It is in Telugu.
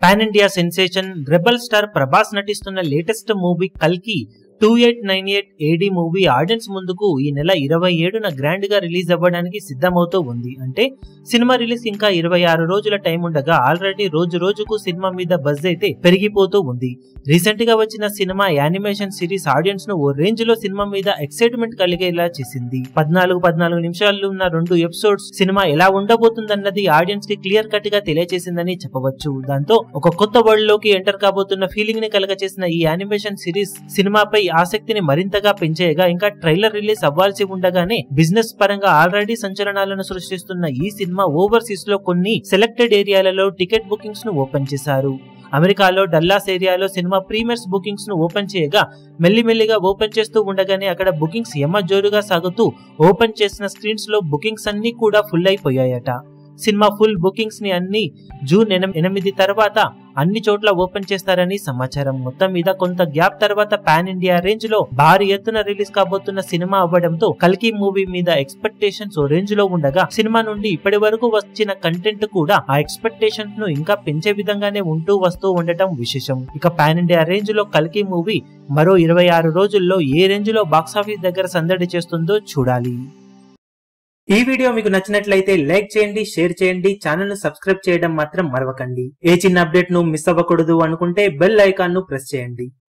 Pan India sensation rebel star Prabhas నటిస్తున్న లేటెస్ట్ మూవీ కల్కి 2898 AD మూవీ ఆడియన్స్ ముందుకు ఈ నెల 27న గ్రాండ్ గా రిలీజ్ అవ్వడానికి సిద్ధమవుతూ ఉంది. అంటే సినిమా రిలీజ్ ఇంకా 26 రోజుల టైం ఉండగా ఆల్రెడీ రోజు రోజుకు సినిమా మీద బజ్ అయితే పెరిగిపోతూ ఉంది. రీసెంట్ గా వచ్చిన సినిమా యానిమేషన్ సిరీస్ ఆడియన్స్ ను ఓ రేంజ్ లో సినిమా మీద ఎక్సైట్మెంట్ కలిగేలా చేసింది. 14 నిమిషాలు ఉన్న 2 ఎపిసోడ్స్ సినిమా ఎలా ఉండబోతుందన్నది ఆడియన్స్ కి క్లియర్ కట్ గా తెలియజేసిందని చెప్పవచ్చు. దాంతో ఒక కొత్త వరల్డ్ లోకి ఎంటర్ కాబోతున్న ఫీలింగ్ ని కలగచేసిన ఈ యానిమేషన్ సిరీస్ సినిమాపై ఆసక్తిని మరింతగా పెంచేయగా ఇంకా ట్రైలర్ రిలీజ్ అవ్వాల్సి ఉండగానే బిజినెస్ పరంగా ఆల్రెడీ సంచలనాలను సృష్టిస్తున్న ఈ సినిమా ఓవర్సీస్ లో కొన్ని సెలెక్టెడ్ ఏరియాలలో టికెట్ బుకింగ్స్ ను ఓపెన్ చేశారు. అమెరికాలో డల్లాస్ ఏరియాలో సినిమా ప్రీమియర్స్ బుకింగ్స్ ను ఓపెన్ చేయగా మెల్లిమెల్లిగా ఓపెన్ చేస్తూ ఉండగానే అక్కడ బుకింగ్స్ జోరుగా సాగుతూ ఓపెన్ చేసిన స్క్రీన్స్ లో బుకింగ్స్ అన్ని కూడా ఫుల్ అయిపోయాయట. సినిమా ఫుల్ బుకింగ్స్ ని అన్ని జూన్ 8 తర్వాత అన్ని చోట్ల ఓపెన్ చేస్తారని సమాచారం. మొత్తం మీద కొంత గ్యాప్ తర్వాత పాన్ ఇండియా రేంజ్ లో భారీ ఎత్తున రిలీజ్ కాబోతున్న సినిమా అవ్వడంతో కల్కి మూవీ మీద ఎక్స్పెక్టేషన్స్ ఓ రేంజ్ లో ఉండగా సినిమా నుండి ఇప్పటి వరకు వచ్చిన కంటెంట్ కూడా ఆ ఎక్స్పెక్టేషన్స్ ను ఇంకా పెంచే విధంగానే వస్తూ ఉండటం విశేషం. ఇక పాన్ ఇండియా రేంజ్ లో కల్కి మూవీ మరో 26 రోజుల్లో ఏ రేంజ్ లో బాక్సాఫీస్ దగ్గర సందడి చేస్తుందో చూడాలి. ఈ వీడియో మీకు నచ్చినట్లయితే లైక్ చేయండి, షేర్ చేయండి, ఛానల్ ను సబ్స్క్రైబ్ చేయడం మాత్రం మరవకండి. ఏ చిన్న అప్డేట్ ను మిస్ అవ్వకూడదు అనుకుంటే బెల్ ఐకాన్ ను ప్రెస్ చేయండి.